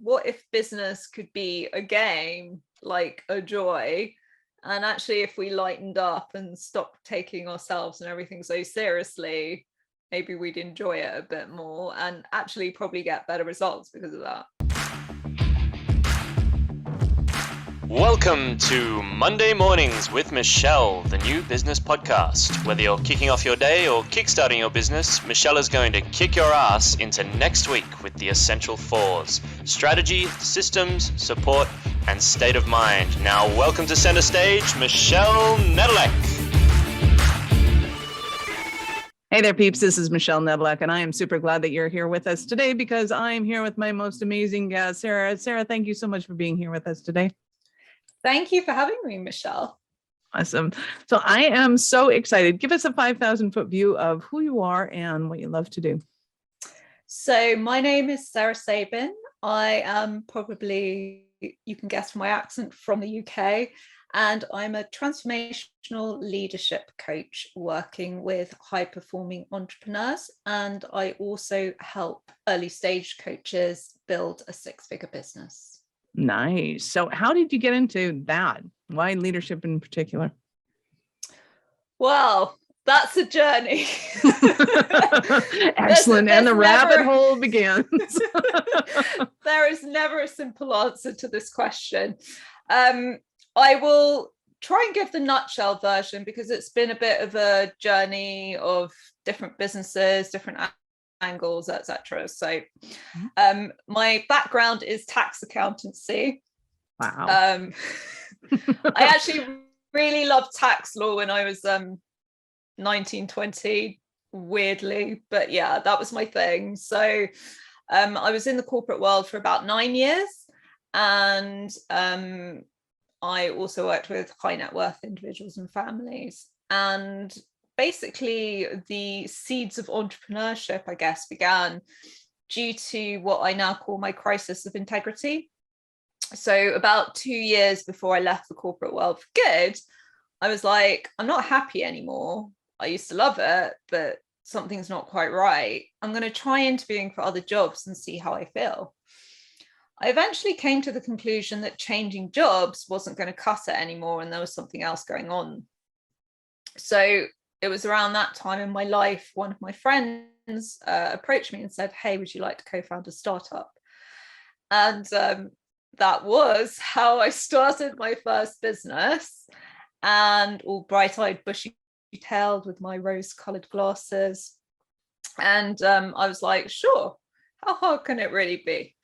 what if business could be a game, like a joy? And actually, if we lightened up and stopped taking ourselves and everything so seriously, maybe we'd enjoy it a bit more and actually probably get better results because of that. Welcome to Monday Mornings with Michelle, the new business podcast. Whether you're kicking off your day or kickstarting your business, Michelle is going to kick your ass into next week with the essential fours: strategy, systems, support, and state of mind. Now, welcome to center stage, Michelle Nedelec. Hey there, peeps. This is Michelle Nedelec, and I am super glad that you're here with us today because I'm here with my most amazing guest, Sara. Sara, thank you so much for being here with us today. Thank you for having me, Michelle. Awesome. So I am so excited. Give us a 5,000-foot view of who you are and what you love to do. So my name is Sara Sabin. I am probably, you can guess from my accent, from the UK, and I'm a transformational leadership coach working with high-performing entrepreneurs, and I also help early stage coaches build a six-figure business. Nice. So how did you get into that? Why leadership in particular? Well, that's a journey. Excellent. And the rabbit hole begins. There is never a simple answer to this question. I will try and give the nutshell version because it's been a bit of a journey of different businesses, different angles, etc. So my background is tax accountancy. Wow. I actually really loved tax law when I was 19, 20, weirdly, but yeah, that was my thing. So I was in the corporate world for about 9 years, and I also worked with high net worth individuals and families. And basically the seeds of entrepreneurship, I guess, began due to what I now call my crisis of integrity. So about 2 years before I left the corporate world for good, I was like, I'm not happy anymore. I used to love it, but something's not quite right. I'm going to try interviewing for other jobs and see how I feel. I eventually came to the conclusion that changing jobs wasn't going to cut it anymore, and there was something else going on. So it was around that time in my life, one of my friends approached me and said, hey, would you like to co-found a startup? And that was how I started my first business, and all bright-eyed, bushy-tailed with my rose-colored glasses. And I was like, sure, how hard can it really be?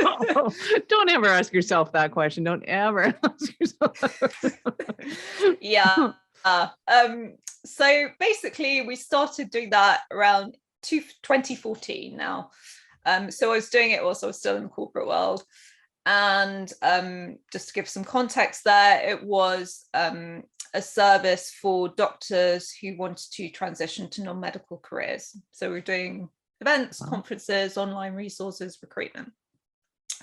Oh, don't ever ask yourself that question. Don't ever ask yourself. Yeah. So basically we started doing that around 2014 now. So I was doing it whilst I was still in the corporate world. And just to give some context there, it was a service for doctors who wanted to transition to non-medical careers. So we're doing events, conferences, online resources, recruitment.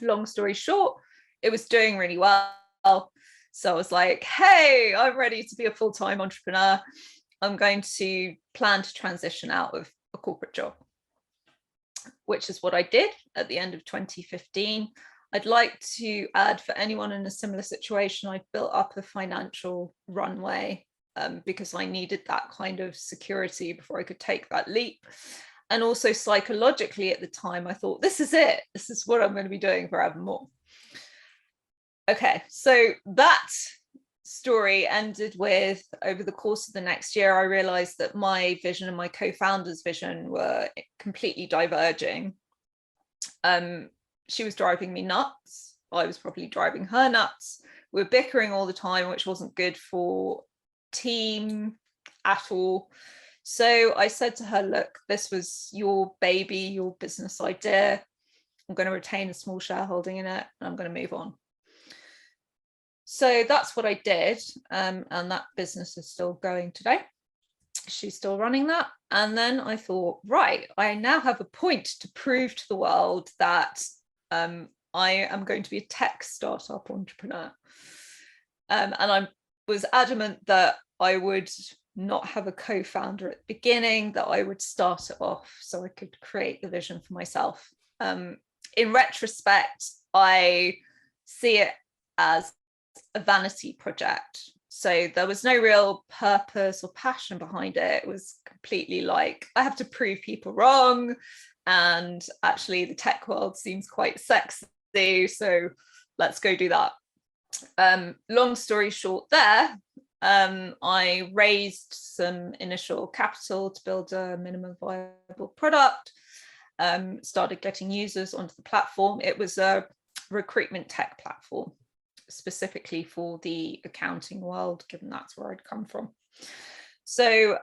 Long story short, it was doing really well. So I was like, hey, I'm ready to be a full-time entrepreneur. I'm going to plan to transition out of a corporate job, which is what I did at the end of 2015. I'd like to add, for anyone in a similar situation, I built up a financial runway because I needed that kind of security before I could take that leap. And also psychologically at the time, I thought, this is it. This is what I'm going to be doing forevermore. Okay, so that story ended with, over the course of the next year, I realized that my vision and my co-founder's vision were completely diverging. She was driving me nuts. I was probably driving her nuts. We were bickering all the time, which wasn't good for team at all. So I said to her, look, this was your baby, your business idea. I'm going to retain a small shareholding in it, and I'm going to move on. So that's what I did. And that business is still going today. She's still running that. And then I thought, right, I now have a point to prove to the world that I am going to be a tech startup entrepreneur. And I was adamant that I would not have a co-founder at the beginning, that I would start it off so I could create the vision for myself. in retrospect, I see it as a vanity project. So there was no real purpose or passion behind it. It was completely like, I have to prove people wrong. And actually the tech world seems quite sexy. So let's go do that. Long story short there, I raised some initial capital to build a minimum viable product, started getting users onto the platform. It was a recruitment tech platform, specifically for the accounting world, given that's where I'd come from. So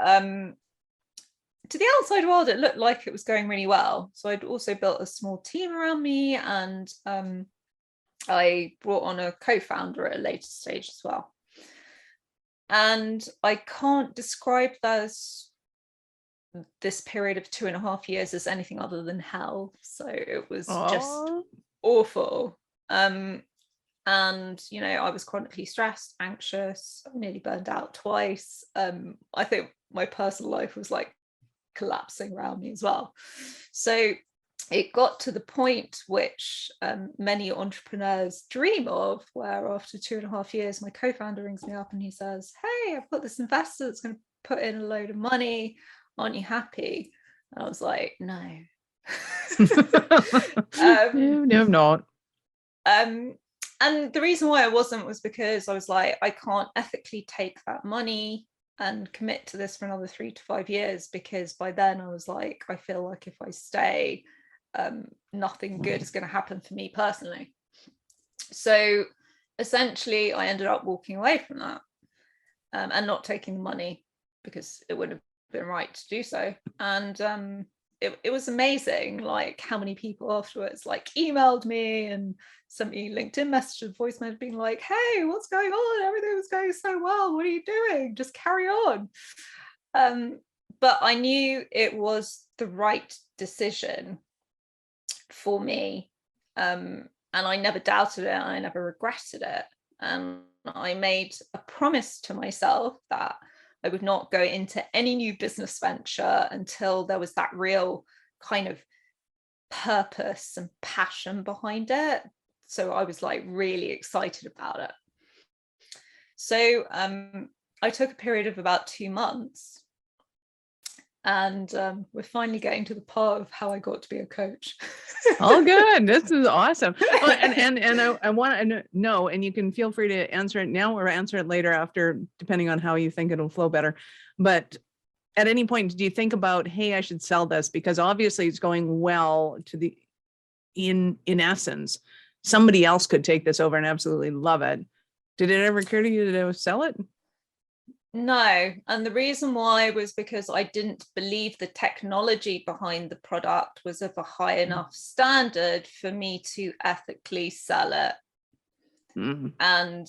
to the outside world, it looked like it was going really well. So I'd also built a small team around me, and I brought on a co-founder at a later stage as well. And I can't describe this period of 2.5 years as anything other than hell. So it was just awful. And, you know, I was chronically stressed, anxious, I nearly burned out twice. I think my personal life was like collapsing around me as well. So it got to the point which many entrepreneurs dream of, where after 2.5 years, my co-founder rings me up and he says, hey, I've got this investor that's going to put in a load of money. Aren't you happy? And I was like, no. No, I'm not. And the reason why I wasn't was because I was like, I can't ethically take that money and commit to this for another 3 to 5 years, because by then I was like, I feel like if I stay, nothing good is going to happen for me personally. So essentially I ended up walking away from that, and not taking the money, because it wouldn't have been right to do so. And it was amazing, like how many people afterwards like emailed me and sent me LinkedIn messages, voice messages, being like, hey, what's going on? Everything was going so well. What are you doing? Just carry on. But I knew it was the right decision for me. And I never doubted it. I never regretted it. And I made a promise to myself that I would not go into any new business venture until there was that real kind of purpose and passion behind it. So I was like really excited about it. So I took a period of about 2 months, and we're finally getting to the part of how I got to be a coach. Oh, good. This is awesome. Oh, and I want to know, and you can feel free to answer it now or answer it later after, depending on how you think it'll flow better. But at any point, did you think about, hey, I should sell this? Because obviously it's going well to the, in essence, somebody else could take this over and absolutely love it. Did it ever occur to you to sell it? No. And the reason why was because I didn't believe the technology behind the product was of a high enough standard for me to ethically sell it. Mm-hmm. And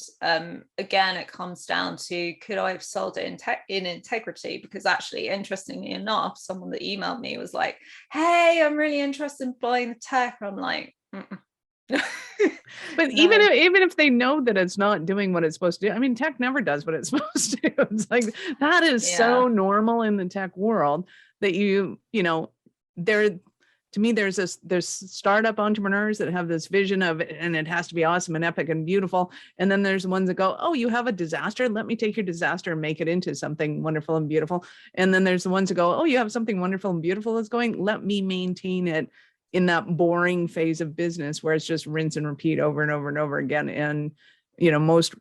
again, it comes down to, could I have sold it in integrity? Because actually, interestingly enough, someone that emailed me was like, hey, I'm really interested in buying the tech. I'm like, But no. even if they know that it's not doing what it's supposed to do, I mean, tech never does what it's supposed to do. It's like, that is so normal in the tech world that you know, to me, there's startup entrepreneurs that have this vision of it, and it has to be awesome and epic and beautiful. And then there's ones that go, oh, you have a disaster. Let me take your disaster and make it into something wonderful and beautiful. And then there's the ones that go, oh, you have something wonderful and beautiful that's going, let me maintain it in that boring phase of business where it's just rinse and repeat over and over and over again. And, you know, most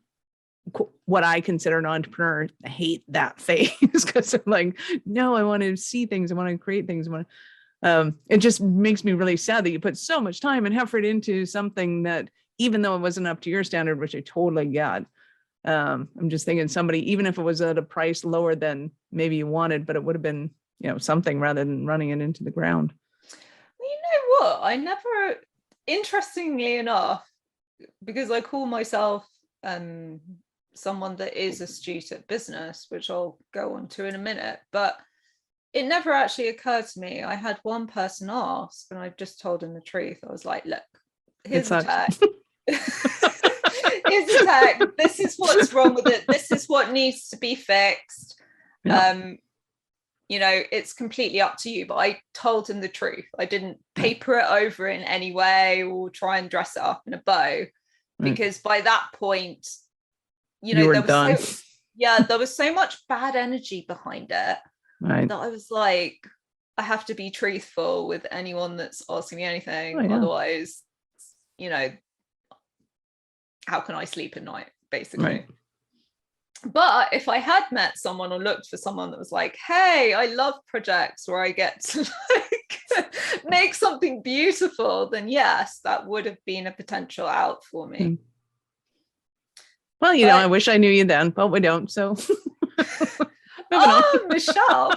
what I consider an entrepreneur hate that phase, because they're like, no, I want to see things. I want to create things. I want to, it just makes me really sad that you put so much time and effort into something that, even though it wasn't up to your standard, which I totally get, I'm just thinking somebody, even if it was at a price lower than maybe you wanted, but it would have been, you know, something rather than running it into the ground. You know what? I never, interestingly enough, because I call myself someone that is astute at business, which I'll go on to in a minute, but it never actually occurred to me. I had one person ask, and I just told him the truth. I was like, look, here's the tech. Here's the tech. This is what's wrong with it. This is what needs to be fixed. Yeah. it's completely up to you. But I told him the truth. I didn't paper it over in any way or try and dress it up in a bow, because by that point, you were done. There was so much bad energy behind it, right, that I was like, I have to be truthful with anyone that's asking me anything. Oh, yeah. Otherwise, how can I sleep at night, basically? Right. But if I had met someone or looked for someone that was like, hey, I love projects where I get to like make something beautiful, then yes, that would have been a potential out for me. Well, I wish I knew you then, but we don't. So Michelle.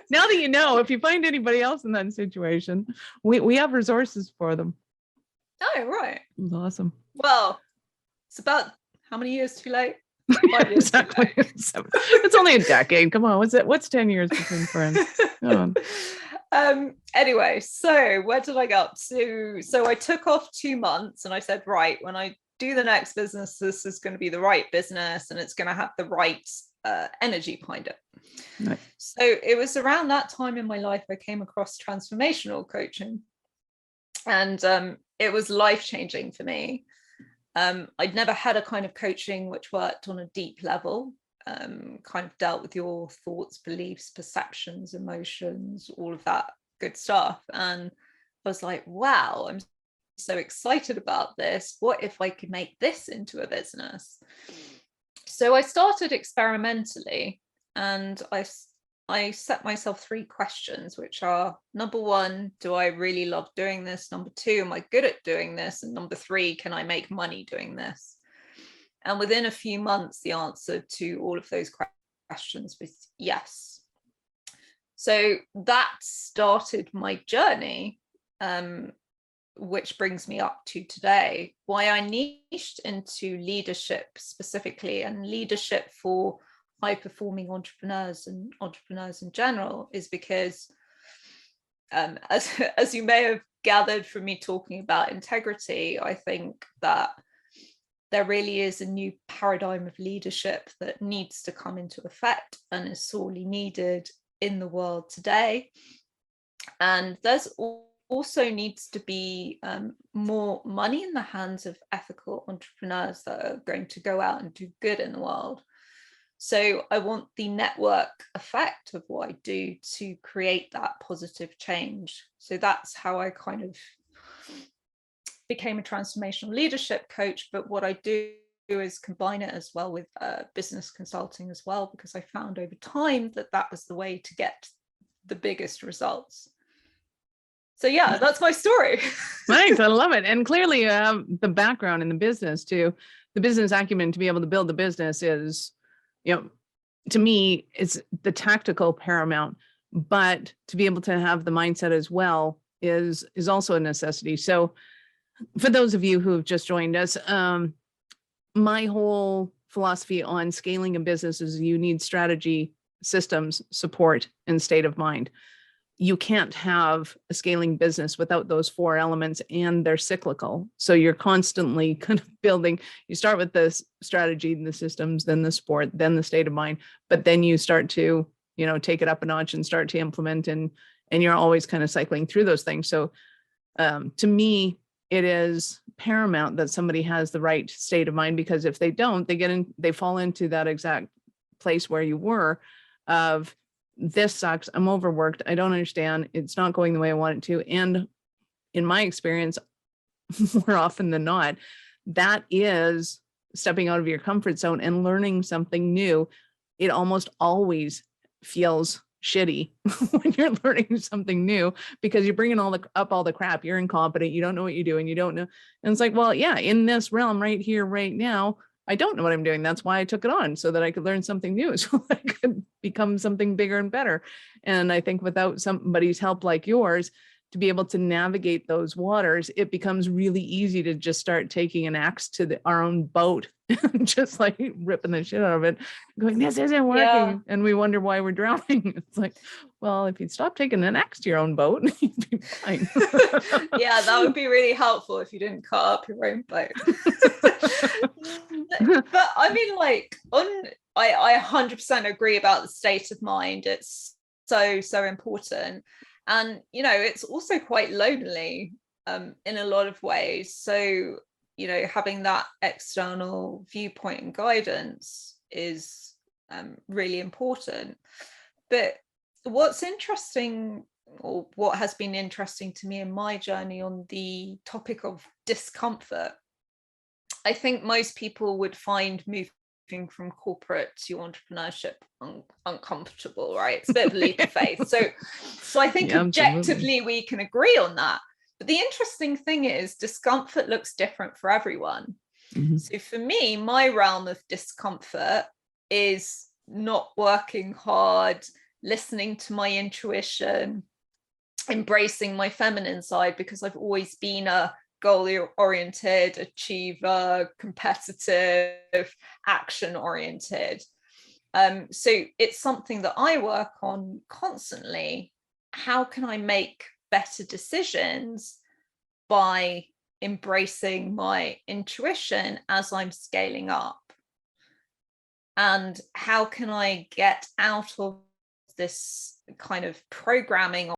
Now that you know, if you find anybody else in that situation, we have resources for them. Oh, right. That's awesome. Well, it's about how many years too late? 5 years Exactly. too late. It's only a decade. Come on. What's 10 years between friends? Come on. Anyway, so where did I go up to? So I took off 2 months and I said, right, when I do the next business, this is going to be the right business and it's going to have the right energy behind it. Right. So it was around that time in my life I came across transformational coaching, and it was life-changing for me. I'd never had a kind of coaching which worked on a deep level, kind of dealt with your thoughts, beliefs, perceptions, emotions, all of that good stuff. And I was like, wow, I'm so excited about this. What if I could make this into a business? So I started experimentally, and I set myself 3 questions, which are: number 1, do I really love doing this? Number 2, am I good at doing this? And number 3, can I make money doing this? And within a few months, the answer to all of those questions was yes. So that started my journey, which brings me up to today. Why I niched into leadership specifically, and leadership for high-performing entrepreneurs and entrepreneurs in general, is because as you may have gathered from me talking about integrity, I think that there really is a new paradigm of leadership that needs to come into effect and is sorely needed in the world today. And there's also needs to be more money in the hands of ethical entrepreneurs that are going to go out and do good in the world. So I want the network effect of what I do to create that positive change. So that's how I kind of became a transformational leadership coach. But what I do is combine it as well with business consulting as well, because I found over time that that was the way to get the biggest results. So yeah, that's my story. Nice, I love it. And clearly the background in the business too, the business acumen to be able to build the business is, to me, it's the tactical paramount, but to be able to have the mindset as well is also a necessity. So for those of you who have just joined us, my whole philosophy on scaling a business is you need strategy, systems, support, and state of mind. You can't have a scaling business without those 4 elements, and they're cyclical. So you're constantly kind of building. You start with the strategy, the systems, then the support, then the state of mind, but then you start to, take it up a notch and start to implement, and you're always kind of cycling through those things. So to me, it is paramount that somebody has the right state of mind, because if they don't, they fall into that exact place where you were of, this sucks, I'm overworked, I don't understand, it's not going the way I want it to. And in my experience, more often than not, that is stepping out of your comfort zone and learning something new. It almost always feels shitty when you're learning something new, because you're bringing all the crap. You're incompetent, you don't know what you're doing, you don't know. And it's like, well, yeah, in this realm right here, right now, I don't know what I'm doing. That's why I took it on, so that I could learn something new, so I could become something bigger and better. And I think without somebody's help like yours to be able to navigate those waters, it becomes really easy to just start taking an axe to our own boat, just like ripping the shit out of it, going, this isn't working. Yeah. And we wonder why we're drowning. It's like, well, if you'd stop taking an axe to your own boat, you'd be fine. Yeah, that would be really helpful if you didn't cut up your own boat. But I mean, like, I 100% agree about the state of mind. It's so important. And, you know, it's also quite lonely in a lot of ways. So, you know, having that external viewpoint and guidance is really important. But what's interesting, or what has been interesting to me in my journey on the topic of discomfort, I think most people would find moving from corporate to entrepreneurship uncomfortable, right? It's a bit of a leap of faith. So I think objectively we can agree on that. But the interesting thing is discomfort looks different for everyone. Mm-hmm. So for me, my realm of discomfort is not working hard, listening to my intuition, embracing my feminine side, because I've always been a goal-oriented, achiever, competitive, action-oriented. So it's something that I work on constantly. How can I make better decisions by embracing my intuition as I'm scaling up? And how can I get out of this kind of programming